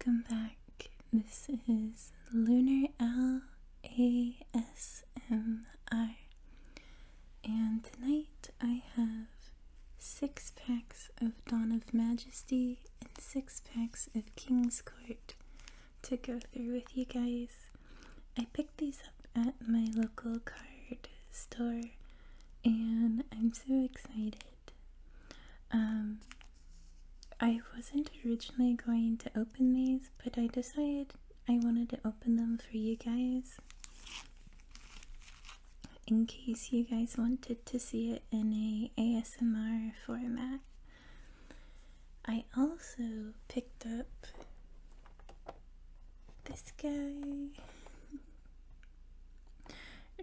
welcome back. This is Lunar L ASMR, and tonight I have 6 packs of Dawn of Majesty and 6 packs of King's Court to go through with you guys. I picked these up at my local card store, and I'm so excited. I wasn't originally going to open these, but I decided I wanted to open them for you guys in case you guys wanted to see it in a ASMR format. I also picked up this guy,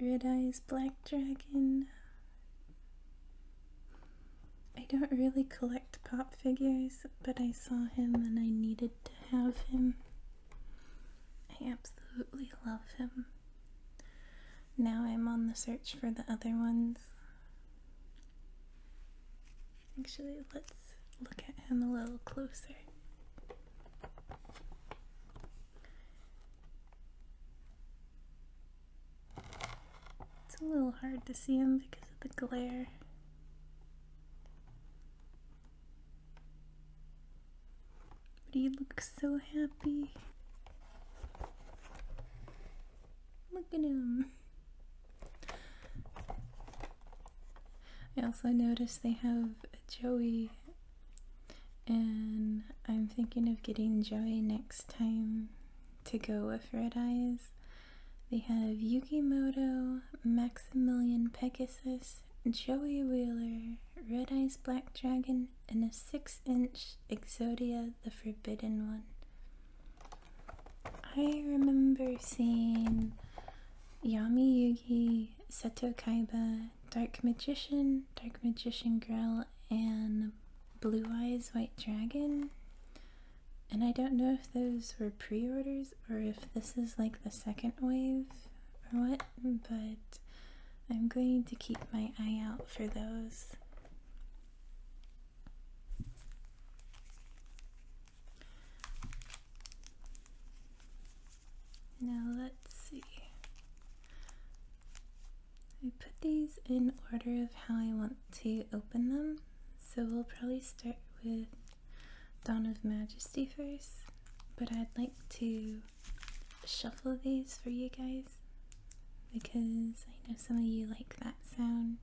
Red Eyes Black Dragon. I don't really collect pop figures, but I saw him and I needed to have him. I absolutely love him. Now I'm on the search for the other ones. Actually, let's look at him a little closer. It's a little hard to see him because of the glare. But he looks so happy. Look at him. I also noticed they have a Joey, and I'm thinking of getting Joey next time to go with Red Eyes. They have Yugimoto, Maximilian Pegasus, Joey Wheeler, Red Eyes Black Dragon, and a 6-inch Exodia the Forbidden One. I remember seeing Yami Yugi, Seto Kaiba, Dark Magician Girl, and Blue Eyes White Dragon. And I don't know if those were pre-orders or if this is like the second wave or what, but I'm going to keep my eye out for those. Now let's see. I put these in order of how I want to open them, so we'll probably start with Dawn of Majesty first, but I'd like to shuffle these for you guys because I know some of you like that sound.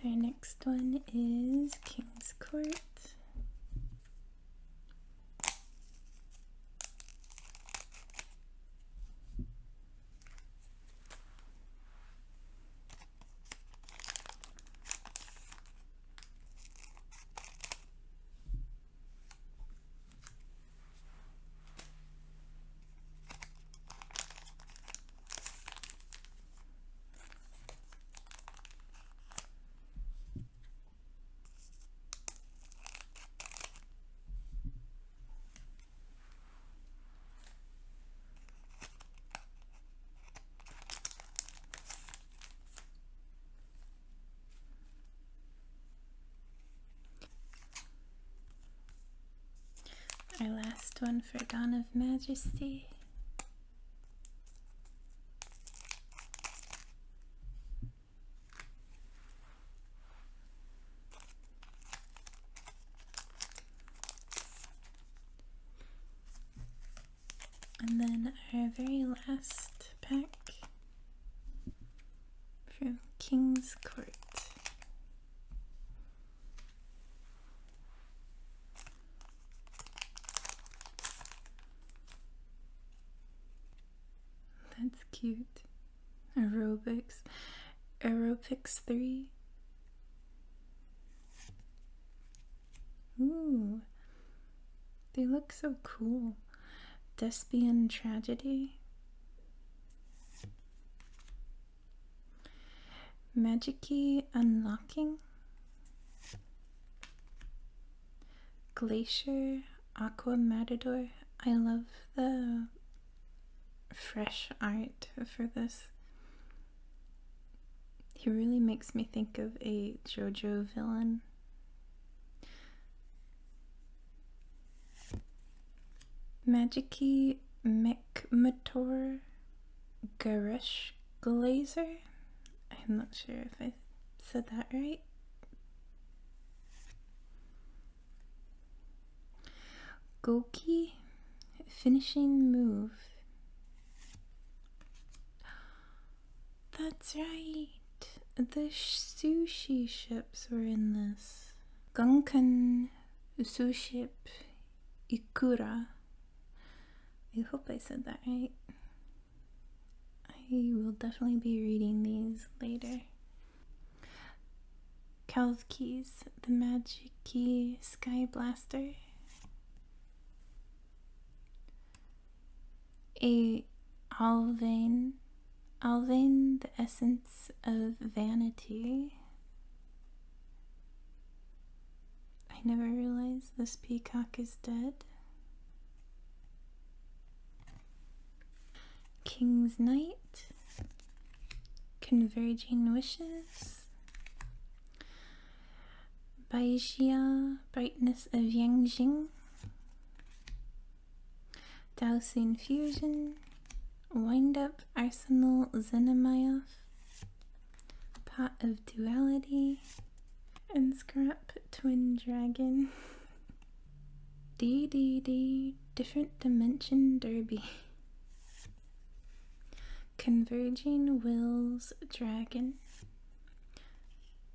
Our next one is King's Court. Our last one for Dawn of Majesty. And then our very last pack from King's Court. cute. Aerobics. Aerobics 3. Ooh. They look so cool. Thespian Tragedy. Magic-y Unlocking. Glacier Aqua Matador. I love the fresh art for this. He really makes me think of a JoJo villain. Magic-y Mechmator Garush Glazer. I'm not sure if I said that right. Goki Finishing Move. That's right. The sushi ships were in this. Gunkan Suship Ikura. I hope I said that right. I will definitely be reading these later. Calvkeys, the Magic-y Sky Blaster. A Alvain, the Essence of Vanity. I never realized this peacock is dead. King's Knight, Converging Wishes, Baixia, Brightness of Yangjing, Dowsing Fusion, Wind Up Arsenal Xenamayoff, Pot of Duality, and Scrap Twin Dragon. D Different Dimension Derby. Converging Wills Dragon.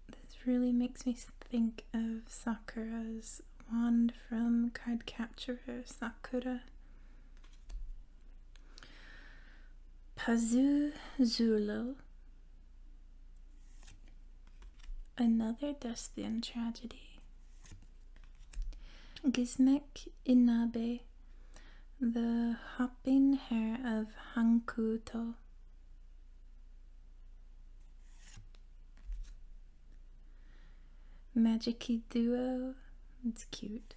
This really makes me think of Sakura's wand from Card Capturer Sakura. Pazu Zulo. Another Thespian Tragedy. Gizmek Inabe. The Hopping Hair of Hankuto. Magic-y Duo. It's cute.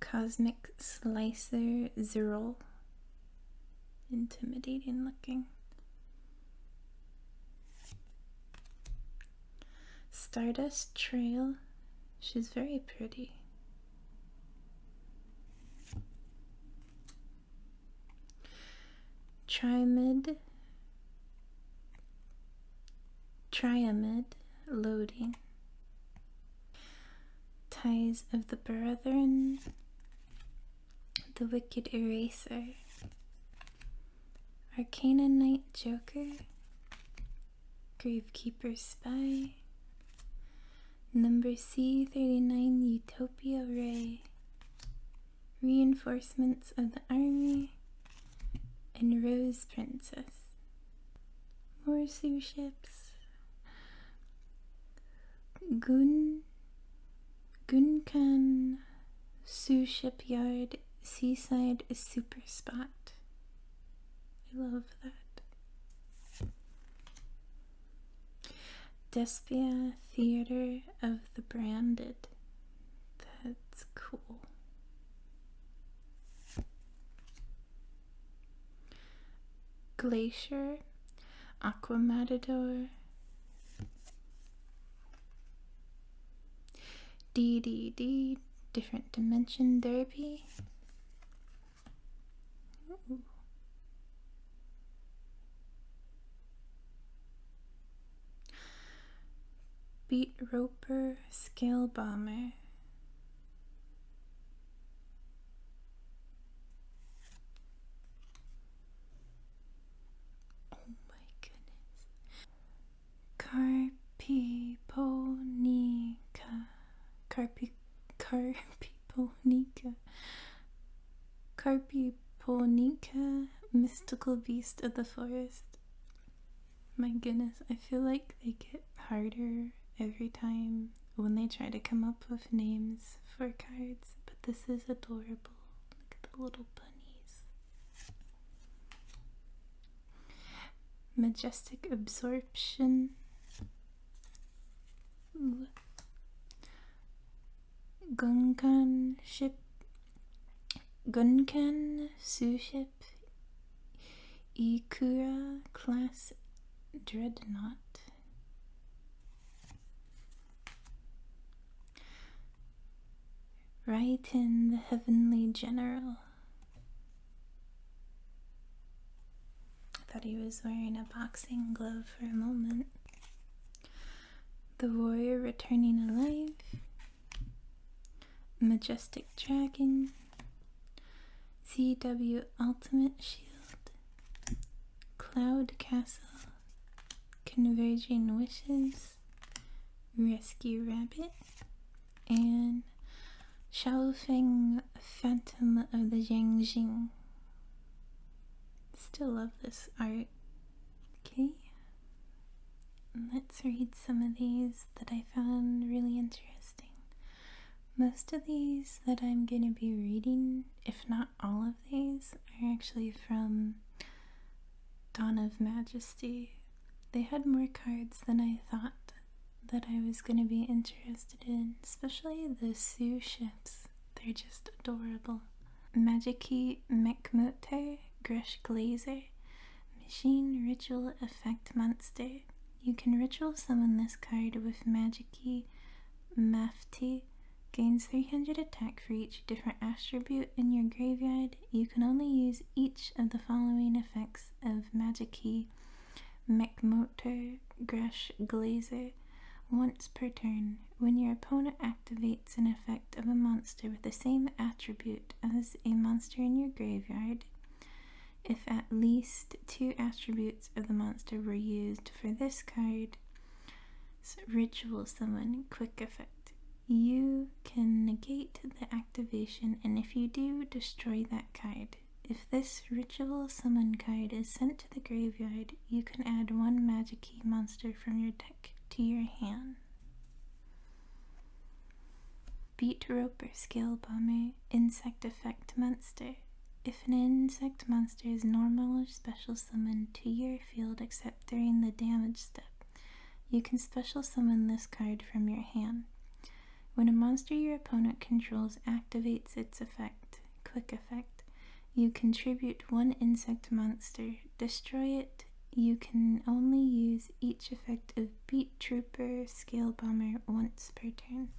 Cosmic Slicer Zerol. Intimidating looking. Stardust Trail. She's very pretty. Triamid Loading. Ties of the Brethren. The Wicked Eraser. Arcana Knight Joker. Gravekeeper Spy. Number C39 Utopia Ray. Reinforcements of the Army. And Rose Princess. More Suships. Gunkan Sushipyard Seaside Super Spot. I love that. Despia Theater of the Branded. That's cool. Glacier Aqua Matador. D Different Dimension Derby. Ooh. Beat Roper Scale Bomber. Oh my goodness. Carpiponica. Carpiponica. Carpiponica, mystical beast of the forest. My goodness, I feel like they get harder every time when they try to come up with names for cards, but this is adorable. Look at the little bunnies. Majestic absorption. Ooh. Gunkan Suship Ikura class dreadnought. Raiten the heavenly general. I thought he was wearing a boxing glove for a moment. The warrior returning alive. Majestic dragon. CW ultimate shield. Cloud castle. Converging wishes. Rescue rabbit. And Xiaofeng Phantom of the Jiangjing. Still love this art. Okay. Let's read some of these that I found really interesting. Most of these that I'm going to be reading, if not all of these, are actually from Dawn of Majesty. They had more cards than I thought that I was going to be interested in, especially the Suships. They're just adorable. Magicky Mechmotor, Grush Glazer, Machine Ritual Effect Monster. You can ritual summon this card with Magicky Mafti. Gains 300 attack for each different attribute in your graveyard. You can only use each of the following effects of Magicky Mechmotor, Grush Glazer once per turn. When your opponent activates an effect of a monster with the same attribute as a monster in your graveyard, if at least 2 attributes of the monster were used for this card, ritual summon quick effect. You can negate the activation, and if you do, destroy that card. If this ritual summon card is sent to the graveyard, you can add 1 Magicky monster from your deck to your hand. Beat Roper Scale Bomber, Insect Effect Monster. If an insect monster is normal or special summoned to your field except during the damage step, you can special summon this card from your hand. When a monster your opponent controls activates its effect, quick effect, you contribute 1 insect monster, destroy it. You can only use each effect of Beat Trooper Scale Bomber once per turn.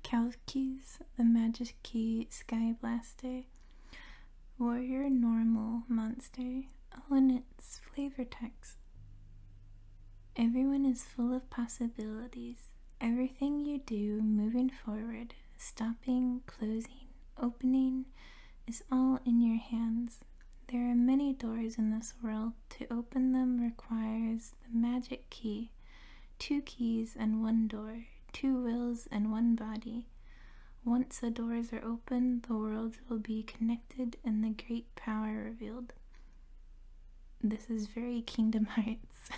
Kalkis, the Magicky Sky Blaster, Warrior Normal Monster. Oh, and its flavor text. Everyone is full of possibilities. Everything you do moving forward, stopping, closing, opening, is all in your hands. There are many doors in this world. To open them requires the magic key. 2 keys and 1 door. 2 wills and 1 body. Once the doors are open, the worlds will be connected and the great power revealed. This is very Kingdom Hearts.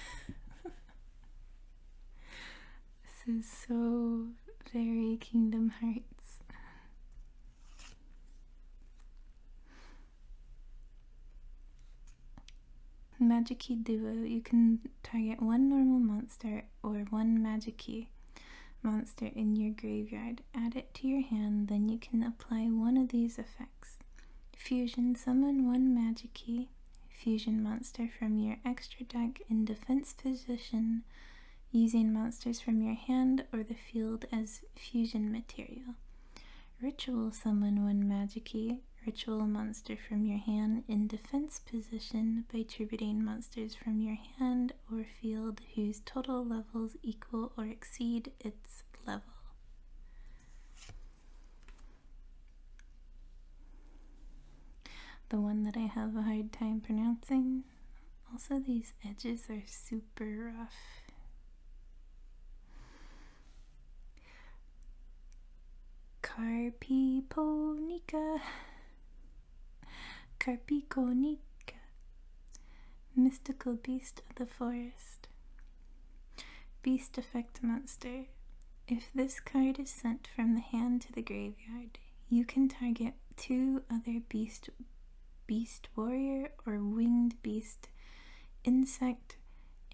This is so very Kingdom Hearts. Magicky Duo. You can target 1 normal monster or 1 Magicky monster in your graveyard. Add it to your hand, then you can apply 1 of these effects. Fusion. Summon 1 Magicky fusion monster from your extra deck in defense position using monsters from your hand or the field as fusion material. Ritual. Summon 1 Magicky ritual monster from your hand in defense position by tributing monsters from your hand or field whose total levels equal or exceed its level. The one that I have a hard time pronouncing. Also, these edges are super rough. Carpiconica, mystical beast of the forest. Beast effect monster. If this card is sent from the hand to the graveyard, you can target 2 other beast warrior or winged beast, insect,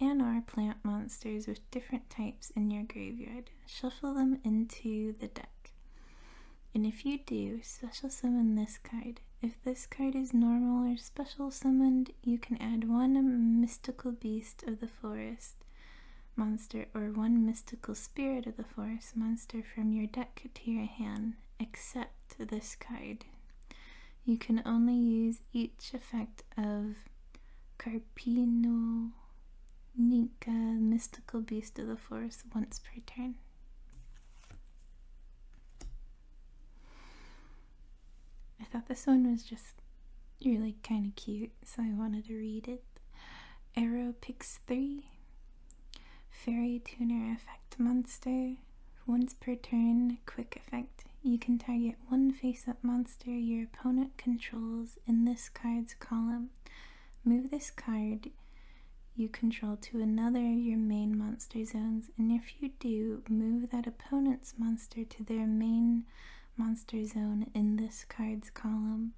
and or plant monsters with different types in your graveyard. Shuffle them into the deck. And if you do, special summon this card. If this card is normal or special summoned, you can add 1 mystical beast of the forest monster or 1 mystical spirit of the forest monster from your deck to your hand, except this card. You can only use each effect of Carpiconica, mystical beast of the forest, once per turn. I thought this one was just really kind of cute, so I wanted to read it. Arrow picks 3. Fairy Tuner effect monster. Once per turn, quick effect. You can target 1 face-up monster your opponent controls in this card's column. Move this card you control to another of your main monster zones, and if you do, move that opponent's monster to their main monster zone in this card's column.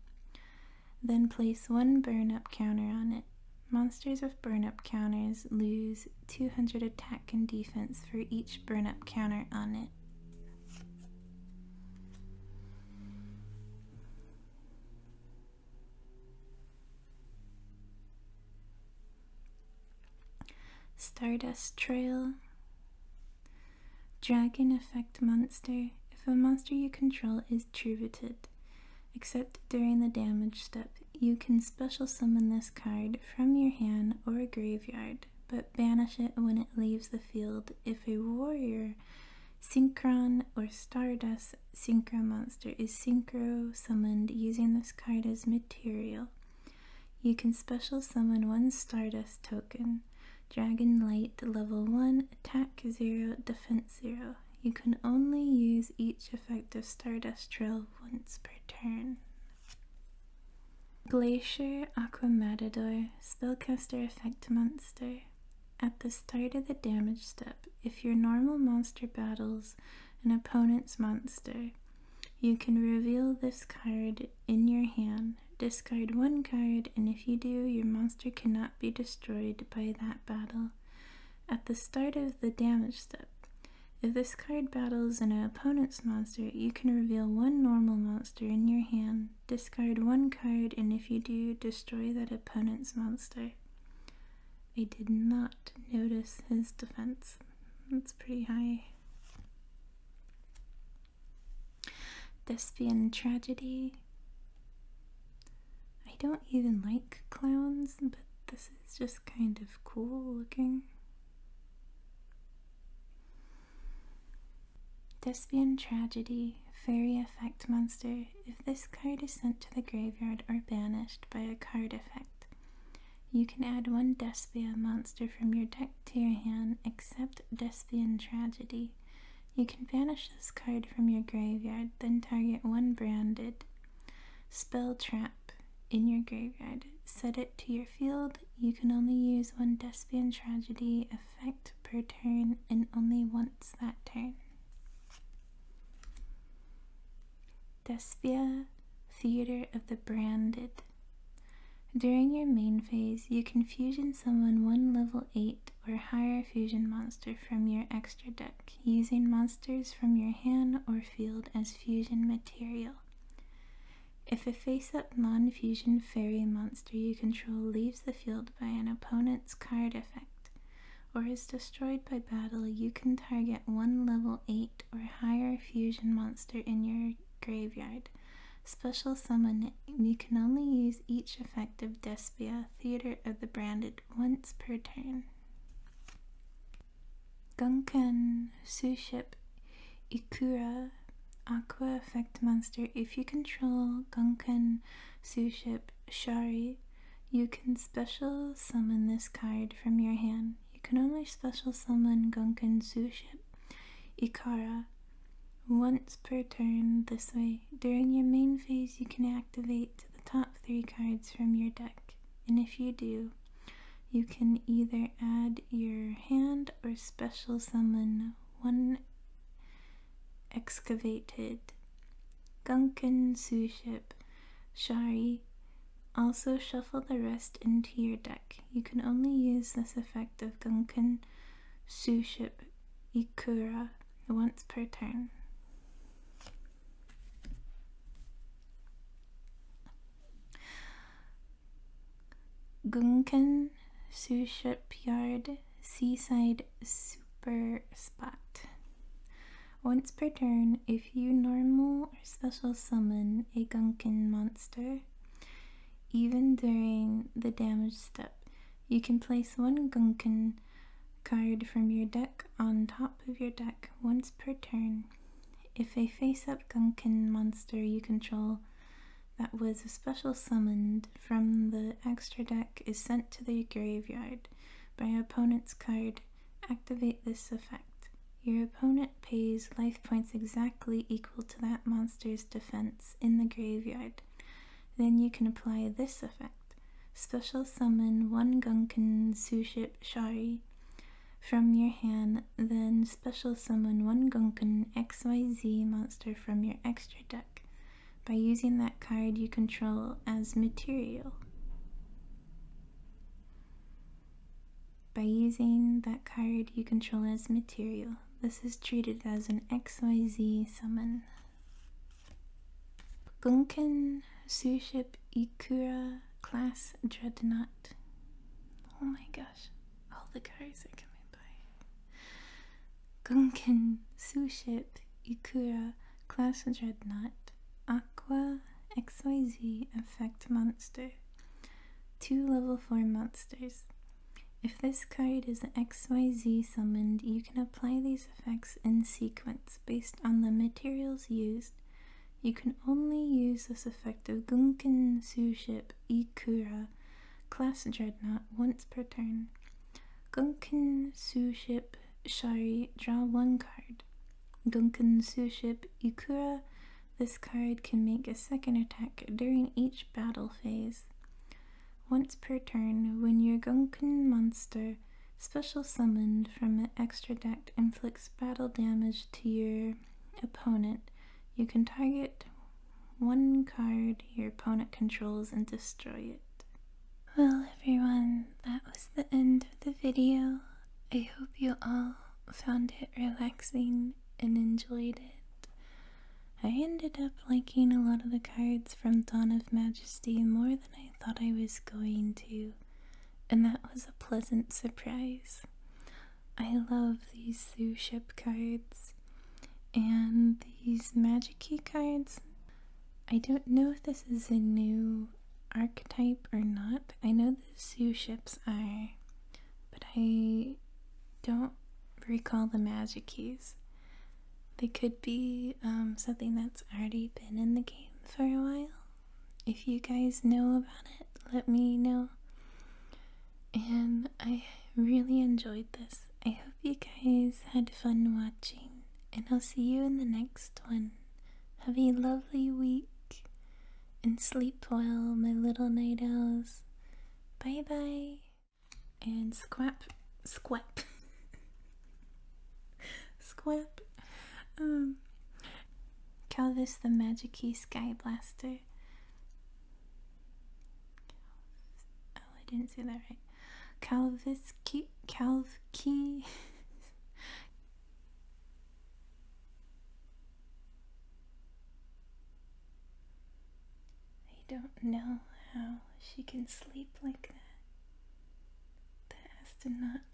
Then place 1 burn-up counter on it. Monsters with burn-up counters lose 200 attack and defense for each burn-up counter on it. Stardust Trail. Dragon effect monster. If a monster you control is tributed, except during the damage step, you can special summon this card from your hand or graveyard, but banish it when it leaves the field if a warrior, synchron, or stardust synchro monster is synchro summoned using this card as material. You can special summon 1 stardust token, Dragon Light level 1, attack 0, defense 0. You can only use each effect of Stardust Trail once per turn. Glacier Aquamatador, spellcaster effect monster. At the start of the damage step, if your normal monster battles an opponent's monster, you can reveal this card in your hand, discard 1 card, and if you do, your monster cannot be destroyed by that battle. At the start of the damage step, if this card battles an opponent's monster, you can reveal 1 normal monster in your hand, discard 1 card, and if you do, destroy that opponent's monster. I did not notice his defense. That's pretty high. Thespian Tragedy. I don't even like clowns, but this is just kind of cool looking. Thespian Tragedy, fairy effect monster. If this card is sent to the graveyard or banished by a card effect, you can add 1 Despia monster from your deck to your hand, except Thespian Tragedy. You can banish this card from your graveyard, then target 1 branded spell trap in your graveyard. Set it to your field. You can only use 1 Thespian Tragedy effect per turn and only once that turn. Despia, Theater of the Branded. During your main phase, you can fusion summon 1 level 8 or higher fusion monster from your extra deck, using monsters from your hand or field as fusion material. If a face-up non-fusion fairy monster you control leaves the field by an opponent's card effect, or is destroyed by battle, you can target 1 level 8 or higher fusion monster in your graveyard. Special summon it. You can only use each effect of Despia, Theater of the Branded, once per turn. Gunkan Suship Ikura, Aqua effect monster. If you control Gunkan Suship Shari, you can special summon this card from your hand. You can only special summon Gunkan Suship Ikara once per turn this way. During your main phase, you can activate the top 3 cards from your deck, and if you do, you can either add your hand or special summon 1 excavated Gunkan Suship Shari. Also shuffle the rest into your deck. You can only use this effect of Gunkan Suship Ikura once per turn. Gunkan Suship Yard Seaside Super Spot. Once per turn, if you normal or special summon a Gunkan monster, even during the damage step, you can place 1 Gunkan card from your deck on top of your deck once per turn. If a face-up Gunkan monster you control that was special summoned from the extra deck is sent to the graveyard by an opponent's card, activate this effect. Your opponent pays life points exactly equal to that monster's defense in the graveyard. Then you can apply this effect. Special summon 1 Gunkan Suship Shari from your hand, then special summon 1 Gunkan XYZ monster from your extra deck by using that card you control as material. This is treated as an XYZ summon. Gunkan Suship Ikura Class Dreadnought. Oh my gosh, all the cards are coming by. Gunkan Suship Ikura Class Dreadnought. Aqua XYZ Effect Monster. 2 level 4 monsters. If this card is XYZ summoned, you can apply these effects in sequence based on the materials used. You can only use this effect of Gunkan Suship Ikura Class Dreadnought once per turn. Gunkan Suship Shari, draw 1 card. Gunkan Suship Ikura, this card can make a second attack during each battle phase. Once per turn, when your Gunkan monster special summoned from an extra deck inflicts battle damage to your opponent, you can target 1 card your opponent controls and destroy it. Well everyone, that was the end of the video. I hope you all found it relaxing and enjoyed it. I ended up liking a lot of the cards from Dawn of Majesty more than I thought I was going to, and that was a pleasant surprise. I love these Suship cards and these Magic-y cards. I don't know if this is a new archetype or not. I know the Suships are, but I don't recall the Magic-ys. They could be something that's already been in the game for a while. If you guys know about it, let me know. And I really enjoyed this. I hope you guys had fun watching, and I'll see you in the next one. Have a lovely week, and sleep well, my little night owls. Bye bye. And squap. Squap. Calvis the Magic-y Sky Blaster. Oh, I didn't say that right. Calvkey. I don't know how she can sleep like that. That has to not